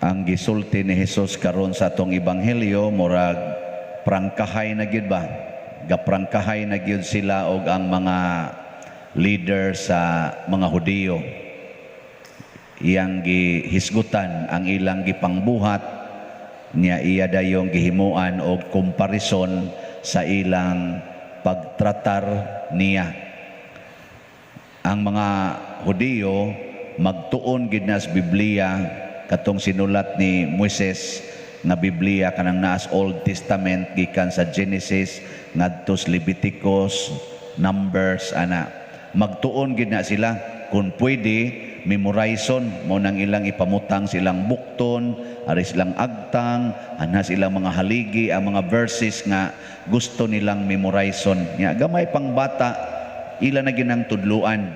ang gisulti ni Jesus karon sa atong ebanghelyo murag prangkahay na gyud ba, gaprangkahay na gyud sila og ang mga leader sa mga Hudiyo. Iyang gihisgutan ang ilang gipangbuhat niya, iya dayong gihimuan og komparison sa ilang pagtratar niya. Ang mga Hudiyo magtuon gid na sa Biblia katong sinulat ni Moises nga Biblia kanang naas Old Testament gikan sa Genesis ngadto sa Leviticus, Numbers ana. Magtuon gid na sila kung pwede memorizon mo nang ilang ipamutang silang bukton, ari silang agtang, ana silang mga haligi ang mga verses nga gusto nilang memorizon. Nya gamay pang bata ila na ginang tudluan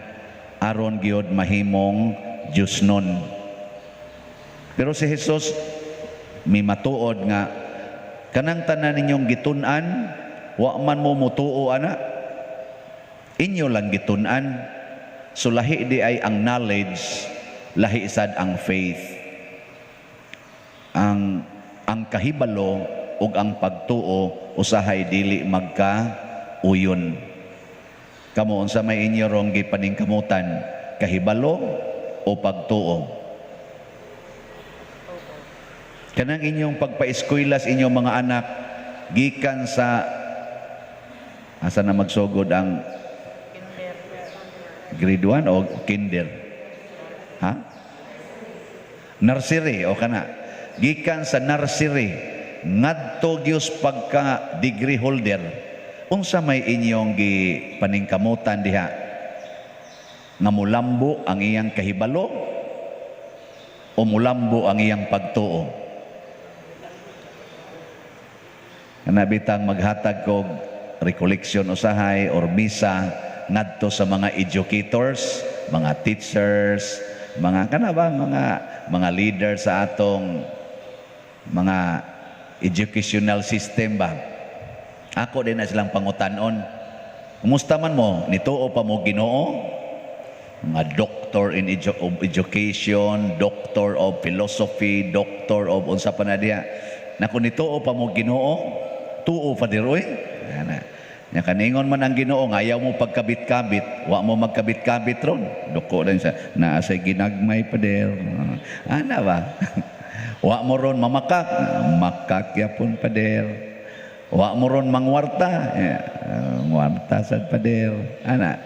aron gyud mahimong Dios nun. Pero si Jesus may matuod nga kanang tanan ninyong gitun-an wa man mo mutuo ana, inyo lang gitun-an. So lahi di ay ang knowledge, lahi sad ang faith. Ang kahibalo ug ang pagtuo usahay dili magka-uyon. Kamo unsa may inyo rong gipaningkamutan, kahibalo o pagtuo? Kanang inyong pagpa-eskwela sa inyong mga anak gikan sa asa na magsugod ang grade 1 o kinder? Ha? Nursery o kana? Gikan sa nursery ngadto gyud pagka degree holder. Unsa may inyong gipaningkamutan diha? Nga mulambo ang iyang kahibalo o mulambo ang iyang pagtuo? Kana bitang maghatag kog recollection usahay or misa ngadto sa mga educators, mga teachers, mga kana ba mga leader sa atong mga educational system ba. Ako din na silang pangutan-on. Kumusta man mo? Nituo pa mo Ginoo? Mga doctor in education, doctor of philosophy, doctor of unsa pa na diha. Na kung nituo pa mo Ginoo, tuo pa diroy. Ana. Nya kaningon man ang Ginoo nga ayaw mo pagkabit-kabit, wa mo magkabit-kabit ron. Duko lang sa naa say ginagmay pader. Ana ba? Wa mo ron mamakak, makak yapon pader. Wa mo ron mangwarta, ngwarta sad pader. Ana.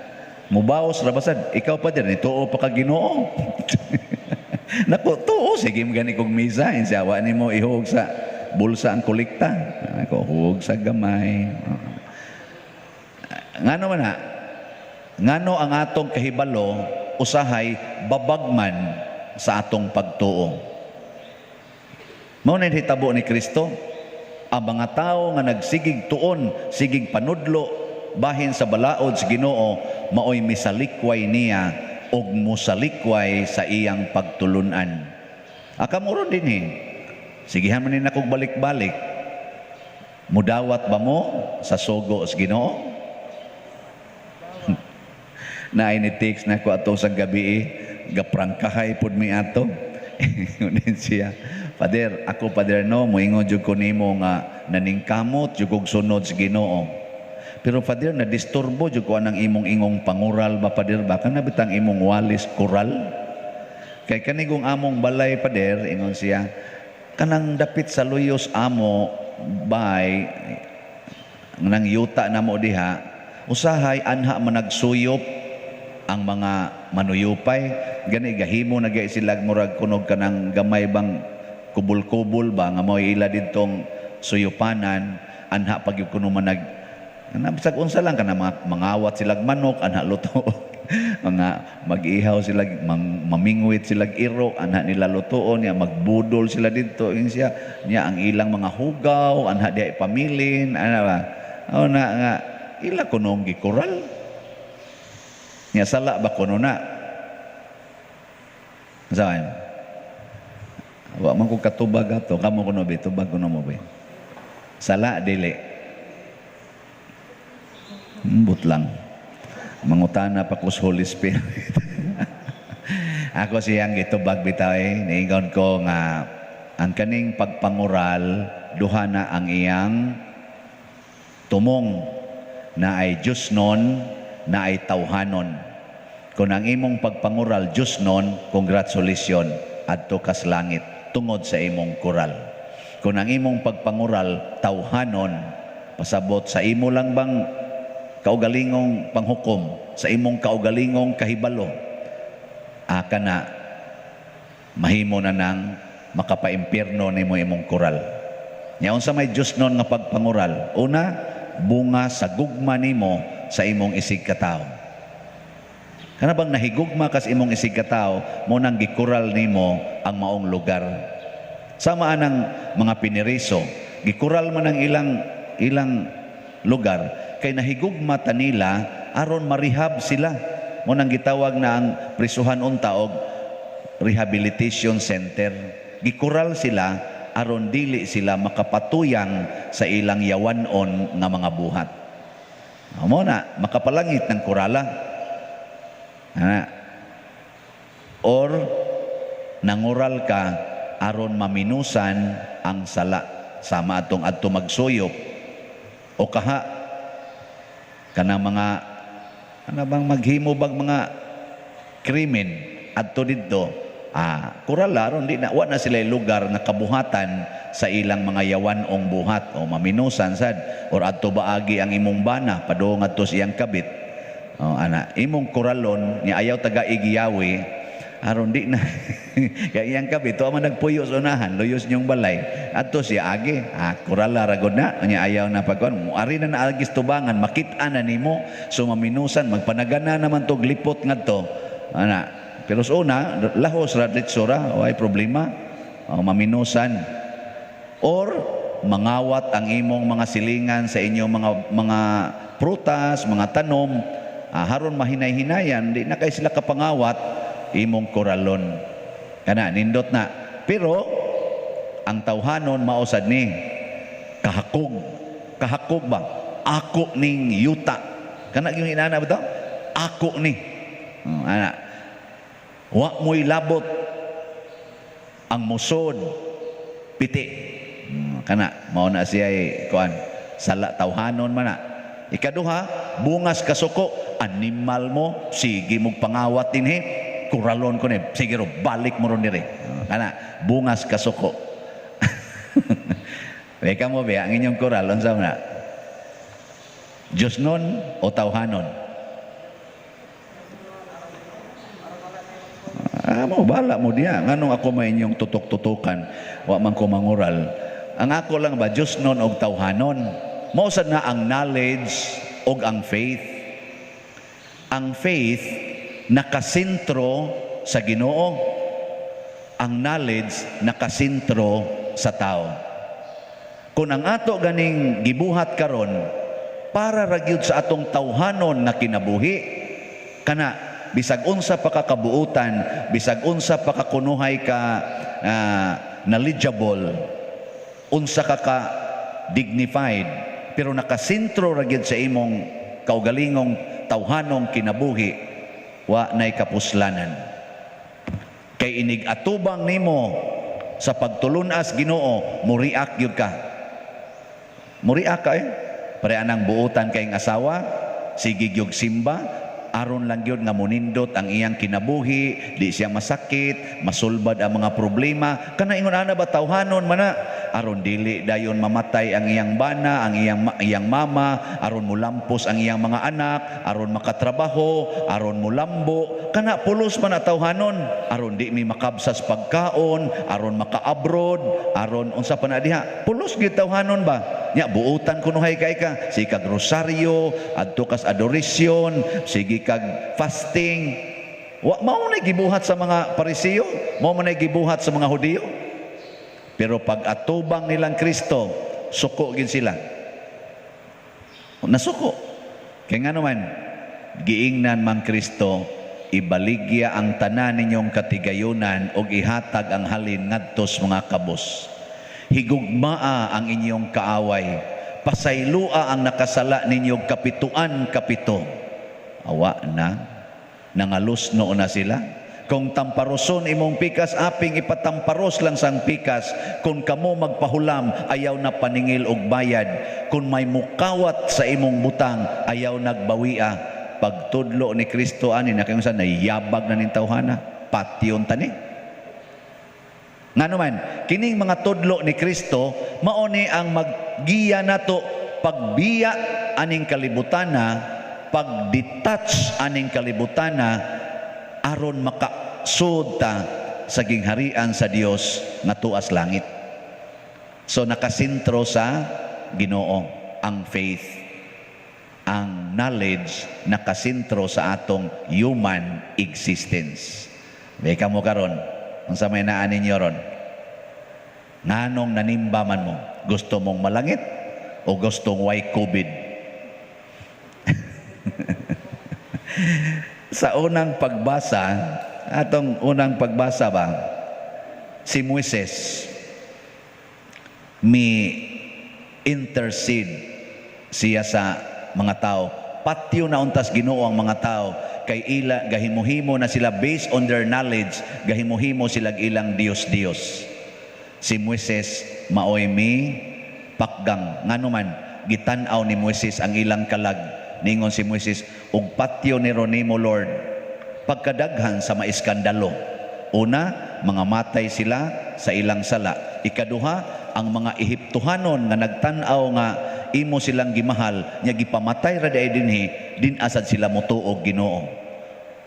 Mubaos ra basad, ikaw pader nituo pa ka Ginoo. Nako tuo sige gani kog misa, insa wa nimo ihog sa bulsa ang kolekta. Ako huwag sa gamay. Ngano man na? Ngano ang atong kahibalo usahay babagman sa atong pagtuo? Mao na hitabo ni Kristo, ang mga tao nga nagsigig tuon, sigig panudlo bahin sa balaod sa Ginoo, maoy misalikway niya og musalikway sa iyang pagtulunan. Akamuron din sigihan man ni nakog balik-balik. Mudawat ba mo sa sugo sa Ginoo? Na initext na ko ato sa gabi gaprangkahay pud mi ato. Unin siya, Pader, ako Pader no, moingon jud ko nimo nga naningkamot jud kog sunod sa Ginoo. Pero Pader, na disturbo jud ko anang imong ingong pangural ba Pader, baka na bitang imong walis kural. Kay kanigong among balay Pader, ingon siya, kanang dapit sa luyos amo bay nang yuta na mo diha, usahay anha managsuyop ang mga manuyupay, gani gahimo na gay sila murag kunog kanang gamay bang kubul-kubul ba nga mao ila didtong suyupanan, anha pag yung kuno manag bisag unsa lang kana mangawat silag manok anha luto. Mga mag-ihaw sila, mamingwit sila iro, anha nila lutoon niya, magbudol sila dito siya niya ang ilang mga hugaw anha diay pamilin ana ba o na nga ila kunong gikural niya sala ba kuno na saan wa man ko katubag ato kamo kuno ba tubag kuno mo ba sala dili but lang mangutana pa ko sa Holy Spirit. Ako siyang gitubag bitaw niingon ko nga ang kaning pagpangural duha na ang iyang tumong na ay Diosnon na ay tawhanon. Kung ang imong pagpangural Diosnon, congratulations adto kas langit tungod sa imong kural. Kung ang imong pagpangural tawhanon, pasabot sa imo lang bang kaugalingong panghukom, sa imong kaugalingong kahibalo, aka na mahimo na nang makapaimpierno nimo imong kural. Nya unsa may Diosnon nga pagpangural? Una, bunga sa gugma nimo sa imong isig katawo. Kana bang nahigugma kas imong isig katawo, mo nang gikural nimo ang maong lugar. Sama anang mga piniriso, gikural man ang ilang lugar kay nahigugma ta nila aron marehab sila. Mo nang gitawag na ang prisuhan unta og rehabilitation center. Gikural sila aron dili sila makapatuyang sa ilang yawanon nga mga buhat. Amo na makapalangit ng kurala. Or nangural ka aron maminusan ang sala sama atong adto magsuyop o kaha kanang mga bang maghimo bag mga krimen adto didto. Kural aron di na wa na sila lugar nga kabuhatan sa ilang mga yawanong buhat o maminusan sad or adto baagi ang imong bana padung adto siyang kabit. Imong kuralon ni ayaw taga igiyawi aron di na kay iyang kabit to man nagpuyo sa unahan luyos niyong balay adto siya agi kurala ra gud na nya ayaw na pagkuan ari na naagis tubangan makit-an na nimo so maminusan magpanagana naman tog lipot ngadto pero sa una lahos ra ditso ra way problema maminusan or mangawat ang imong mga silingan sa inyong mga prutas, mga tanom haron mahinay-hinayan di na kay sila kapangawat imong koralon kana nindot na. Pero ang tawhanon mausad ni kahakog ba ako ning yuta kana yung inana ba to ako ni wa mo'y labot ang musod piti kana mao na siya kuan sala tawhanon man na. Ikaduha, bungas kasuko animal mo sige mong pangawat dinhi kuralon ko ni sige ro balik mo ron diri kana bungas kasuko. Weka mo ba ang inyong kural unsa na Diosnon o tawhanon? Mo bala mo diya nganong ako may inyong tutok-tutukan wa man ko mangural. Ang ako lang ba Diosnon og tawhanon? Mao sad na ang knowledge og ang faith. Ang faith nakasentro sa Ginoo, ang knowledge nakasentro sa tao. Kung ang ato ganing gibuhat karon para ra gyud sa atong tawhanon na kinabuhi kana bisag unsa pa ka kabuutan, bisag unsa pa ka kunuhay ka knowledgeable, unsa ka dignified, pero nakasentro ra gyud sa imong kaugalingong tawhanong kinabuhi, wa nay kapuslanan. Kay inig atubang nimo sa pagtulunas Ginoo, muriak gyud ka. Muriak ka pare anang buutan kay asawa, sige gyud simba aron lang gyud nga munindot ang iyang kinabuhi, di siya masakit, masulbad ang mga problema. Kana ingon ana ba tawhanon man na aron dili dayon mamatay ang iyang bana, ang iyang mama, aron mulampos ang iyang mga anak, aron makatrabaho, aron mulambo. Kana pulos man na tawhanon, aron di mi makabsas pagkaon, aron maka-abroad, aron unsa pa na diha. Pulos gyud tawhanon ba? Nya buutan kunuhay kay ka, sige kag rosaryo, adto kas adoration, sige kag fasting. Wa mao na gibuhat sa mga Parisiyo, mao man gibuhat sa mga Hudiyo. Pero pag atubang nilang Kristo, suko gid sila. Nasuko. Kay nga naman, giingnan mang Kristo, ibaligya ang tanan ninyong katigayunan og ihatag ang halin ngadtos mga kabos. Higugmaa ang inyong kaaway, pasaylua ang nakasala ninyong kapituan kapito. Awa na, nangalusno na sila, Kung tamparoson imong pikas, aping ipatamparos lang sang pikas. Kung kamo magpahulam, ayaw na paningil og bayad. Kung may mukawat sa imong butang, ayaw nagbawia. Pagtudlo ni Kristo ani na kayong sa nayabag na ning tawhana, patyon tani. Nga naman, kining mga tudlo ni Kristo, mauni ang maggiya nato pagbiya aning kalibutana, pag-detach aning kalibutana, aron makasud ta sa gingharian sa Dios nga tuas langit. So nakasentro sa Ginoo ang faith, ang knowledge nakasentro sa atong human existence. Beka mo karon, unsa may naa ninyo ron? Nganong nanimba man mo? Gusto mong malangit o gustong way COVID? Sa unang pagbasa, atong unang pagbasa ba, si Moises intercede siya sa mga tao. Patyo na untas Ginoo ang mga tao, kay ila gahimuhimo na sila based on their knowledge, gahimuhimo sila ilang Dios. Si Moises maoy pakgang nganuman gitan-aw ni Moises ang ilang kalag. Ningon si Moises, og patyo ni Ronimo Lord, pagkadaghan sa maiskandalo. Una, mga matay sila sa ilang sala. Ikaduha, ang mga Ehiptohanon nga nagtan-aw nga imo silang gimahal, nya gipamatay ra day dinhi, din asad sila motuog Ginoo.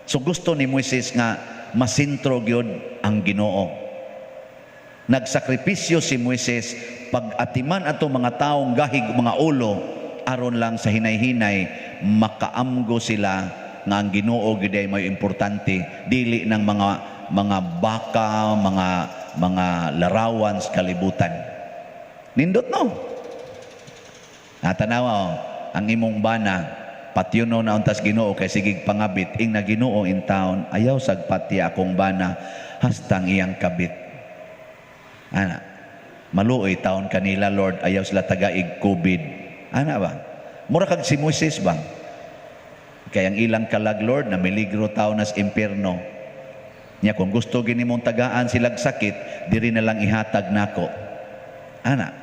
So gusto ni Moises nga masintro gyud ang Ginoo. Nagsakripisyo si Moises pag-atiman ato mga taong gahig mga ulo, aron lang sa hinay-hinay makaamgo sila nga ang Ginoo gid ay may importante, dili ng mga baka, mga larawan sa kalibutan. Nindot no. Natanaw ang imong bana patyono na untas Ginoo kay sigig pangabit ing na Ginoo in town, ayaw sagpati akong bana hastang iyang kabit. Ana, maluoy taon kanila Lord, ayaw sila tagaig COVID. Ana ba? Mura kag si Moises ba? Kaya ang ilang kalag Lord na miligro tao nas impierno. Nya kung gusto gini mong tagaan silag sakit, diri na lang ihatag nako. Ana.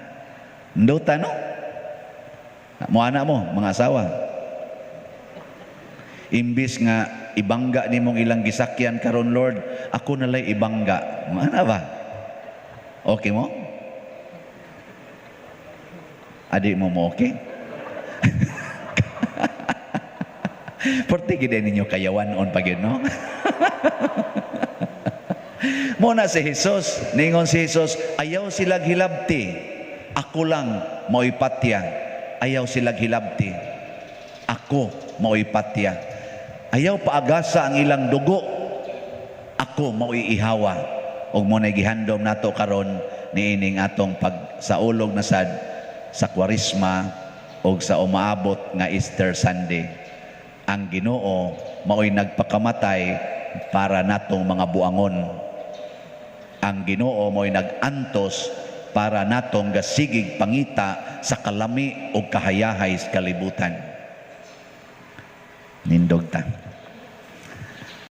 Nduta no? Mo ana mo, mga asawa. Imbis nga ibangga nimong ilang gisakyan karon Lord, ako nalay ibangga. Mo ana ba? Okay mo? Adik mo okay? Porti gid ninyo kayawan on pagid no? Muna si Jesus, ningon si Jesus, ayaw silag hilabti. Ako lang mao'y patya. Ayaw silag hilabti. Ako mao'y patya. Ayaw paagasa ang ilang dugo. Ako mao'y ihawa. Og mo na gihandom nato karon niining atong pagsaulog na sad sa Kwaresma o sa umaabot nga Easter Sunday. Ang Ginoo mao'y nagpakamatay para natong mga buangon. Ang Ginoo mo'y nag-antos para natong gasigig pangita sa kalami o kahayahay sa kalibutan. Nindog ta.